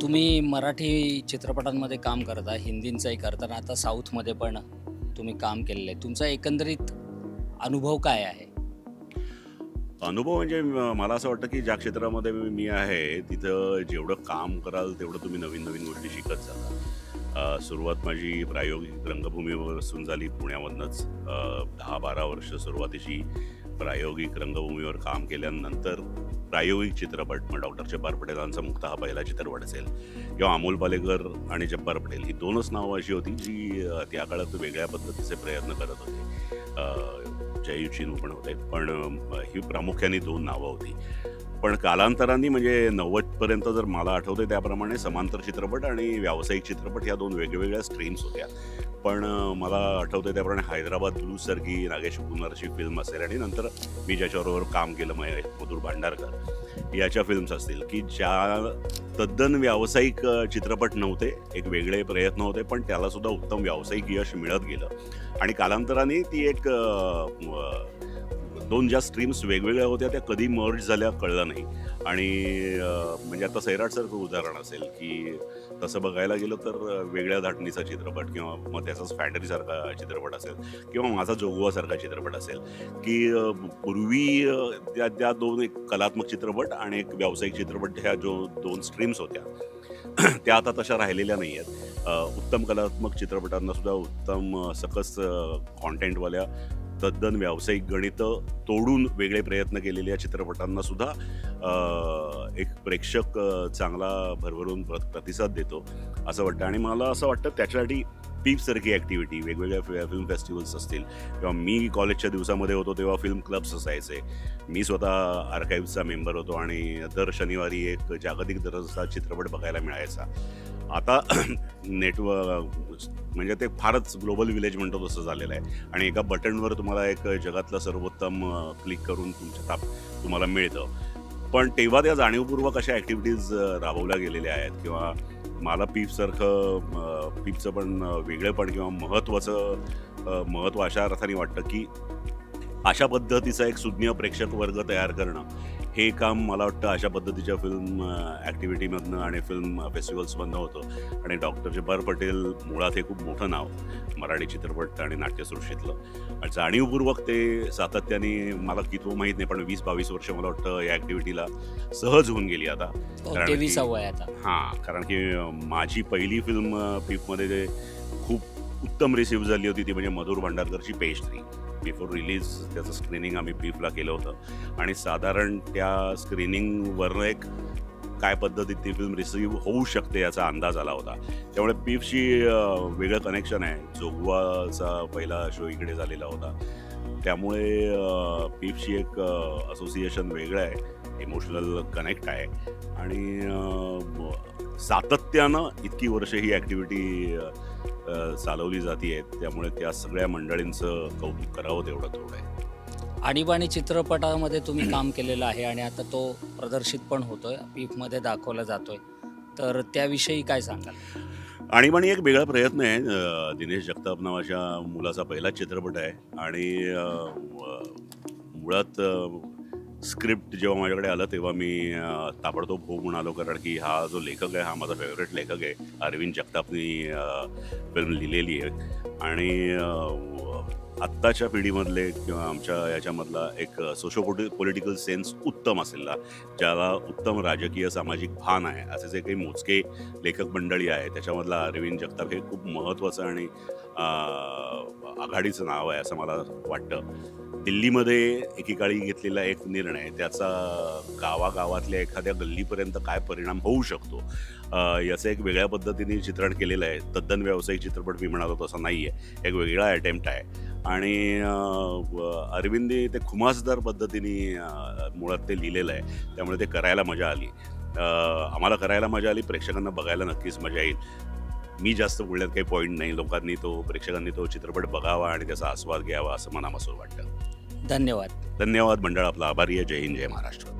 तुम्ही मराठी चित्रपटांमध्ये काम करता, हिंदींचंही करता, आता साऊथमध्ये पण तुम्ही काम केलेलं आहे. तुमचा एकंदरीत अनुभव काय आहे? अनुभव म्हणजे मला असं वाटतं की ज्या क्षेत्रामध्ये मी आहे तिथं जेवढं काम कराल तेवढं तुम्ही नवीन नवीन गोष्टी शिकत जाता. सुरुवात माझी प्रायोगिक रंगभूमीपासून झाली पुण्यामधनंच. 10-12 वर्ष सुरुवातीची प्रायोगिक रंगभूमीवर काम केल्यानंतर प्रायोगिक चित्रपट, मग डॉक्टर जब्बार पटेलांचा मुक्ता हा पहिला चित्रपट असेल किंवा अमोल पालेकर आणि जब्बार पटेल ही दोनच नावं अशी होती जी त्या काळात वेगळ्या पद्धतीचे प्रयत्न करत होते. जय चिनू पण होते, पण ही प्रामुख्याने दोन नावं होती. पण कालांतराने म्हणजे 90पर्यंत जर मला आठवते त्याप्रमाणे समांतर चित्रपट आणि व्यावसायिक चित्रपट ह्या दोन वेगवेगळ्या स्ट्रीम्स होत्या. पण मला आठवते त्याप्रमाणे हैदराबाद ब्लूजसारखी नागेश कुमारची फिल्म असेल आणि नंतर मी ज्याच्याबरोबर काम केलं मधुर भांडारकर याच्या फिल्म्स असतील की ज्या तद्दन व्यावसायिक चित्रपट नव्हते, एक वेगळे प्रयत्न होते, पण त्यालासुद्धा उत्तम व्यावसायिक यश मिळत गेलं. आणि कालांतराने ती एक दोन ज्या स्ट्रीम्स वेगवेगळ्या होत्या त्या कधी मर्ज झाल्या कळलं नाही. आणि म्हणजे आता सैराटसारखं उदाहरण असेल की तसं बघायला गेलं तर वेगळ्या धाटणीचा चित्रपट किंवा मग त्याचाच फॅन्टसीसारखा चित्रपट असेल किंवा माझा जोगवासारखा चित्रपट असेल की पूर्वी त्या दोन, एक कलात्मक चित्रपट आणि एक व्यावसायिक चित्रपट, ह्या जो दोन स्ट्रीम्स होत्या त्या आता तशा राहिलेल्या नाही आहेत. उत्तम कलात्मक चित्रपटांना सुद्धा उत्तम सकस कॉन्टेंटवाल्या तद्दन व्यावसायिक गणितं तोडून वेगळे प्रयत्न केलेल्या चित्रपटांना सुद्धा एक प्रेक्षक चांगला भरभरून प्रतिसाद देतो असं वाटतं. आणि मला असं वाटतं त्याच्यासाठी पीपसारखी ॲक्टिव्हिटी, वेगवेगळ्या फिल्म फेस्टिवल्स असतील किंवा मी कॉलेजच्या दिवसामध्ये होतो तेव्हा फिल्म क्लब्स असायचे. मी स्वतः आर्काईव्हचा मेंबर होतो आणि दर शनिवारी एक जागतिक दर्जाचा चित्रपट बघायला मिळायचा. आता म्हणजे ते फारच ग्लोबल विलेज म्हणतो तसं झालेलं आहे आणि एका बटनवर तुम्हाला एक जगातलं सर्वोत्तम क्लिक करून तुम्हाला मिळतं. पण तेव्हा त्या जाणीवपूर्वक अशा ॲक्टिव्हिटीज राबवल्या गेलेल्या आहेत किंवा मला पीपचं पण वेगळेपण किंवा महत्त्व अशा अर्थाने वाटतं की अशा पद्धतीचा एक सुज्ञ प्रेक्षक वर्ग तयार करणं हे काम मला वाटतं अशा पद्धतीच्या फिल्म ॲक्टिव्हिटीमधनं आणि फिल्म फेस्टिवल्समधनं होतं. आणि डॉक्टर जब्बार पटेल मुळात हे खूप मोठं नाव मराठी चित्रपट आणि नाट्यसृष्टीतलं आणि जाणीवपूर्वक ते सातत्याने, मला किती माहीत नाही पण 20-22 वर्ष मला वाटतं या ॲक्टिव्हिटीला सहज होऊन गेली आता. कारण की माझी पहिली फिल्म पीपमध्ये खूप उत्तम रिसीव्ह झाली होती ती म्हणजे मधुर भांडारकरची पेस्ट्री. बिफोर रिलीज त्याचं स्क्रीनिंग आम्ही पीफला केलं होतं आणि साधारण त्या स्क्रीनिंगवरनं एक काय पद्धतीत ती फिल्म रिसीव्ह होऊ शकते याचा अंदाज आला होता. त्यामुळे पीफशी वेगळं कनेक्शन आहे. जोगवाचा पहिला शो इकडे झालेला होता, त्यामुळे पीफशी एक असोसिएशन वेगळं आहे, इमोशनल कनेक्ट आहे. आणि सातत्यानं इतकी वर्ष ही ॲक्टिव्हिटी चालवली जाते, त्यामुळे त्या सगळ्या मंडळींचं कौतुक करावं तेवढं थोडं आहे. आणीबाणी चित्रपटामध्ये तुम्ही काम केलेलं आहे आणि आता तो प्रदर्शित पण होतोय, पीफमध्ये दाखवला जातोय, तर त्याविषयी काय सांगाल? आणीबाणी एक वेगळा प्रयत्न आहे. दिनेश जगताप नावाच्या मुलाचा पहिला चित्रपट आहे आणि मुळात स्क्रिप्ट जेव्हा माझ्याकडे आलं तेव्हा मी ताबडतोब हो म्हणालो, कारण की हा जो लेखक आहे हा माझा फेवरेट लेखक आहे. अरविंद जगतापनी फिल्म लिहिलेली आहे आणि आत्ताच्या पिढीमधले किंवा आमच्या याच्यामधला एक पॉलिटिकल सेन्स उत्तम असलेला, ज्याला उत्तम राजकीय सामाजिक भान आहे, असे जे काही मोजके लेखक मंडळी आहे त्याच्यामधला अरविंद जगताप हे खूप महत्त्वाचं आणि आघाडीचं नाव आहे असं मला वाटतं. दिल्लीमध्ये एकेकाळी घेतलेला एक निर्णय त्याचा गावागावातल्या एखाद्या गल्लीपर्यंत काय परिणाम होऊ शकतो याचं एक वेगळ्या पद्धतीने चित्रण केलेलं आहे. तद्दन व्यावसायिक चित्रपट मी म्हणालो तसा नाही आहे, एक वेगळा अटेम्प्ट आहे. आणि अरविंदने ते खुमासदार पद्धतीने मुळात ते लिहिलेलं आहे, त्यामुळे ते करायला मजा आली. आम्हाला करायला मजा आली, प्रेक्षकांना बघायला नक्कीच मजा येईल. मी जास्त बोलण्यात काही पॉईंट नाही. प्रेक्षकांनी तो चित्रपट बघावा आणि त्याचा आस्वाद घ्यावा असं मनापासून वाटतं. धन्यवाद. धन्यवाद. मंडळ आपला आभारी आहे. जय हिंद, जय महाराष्ट्र.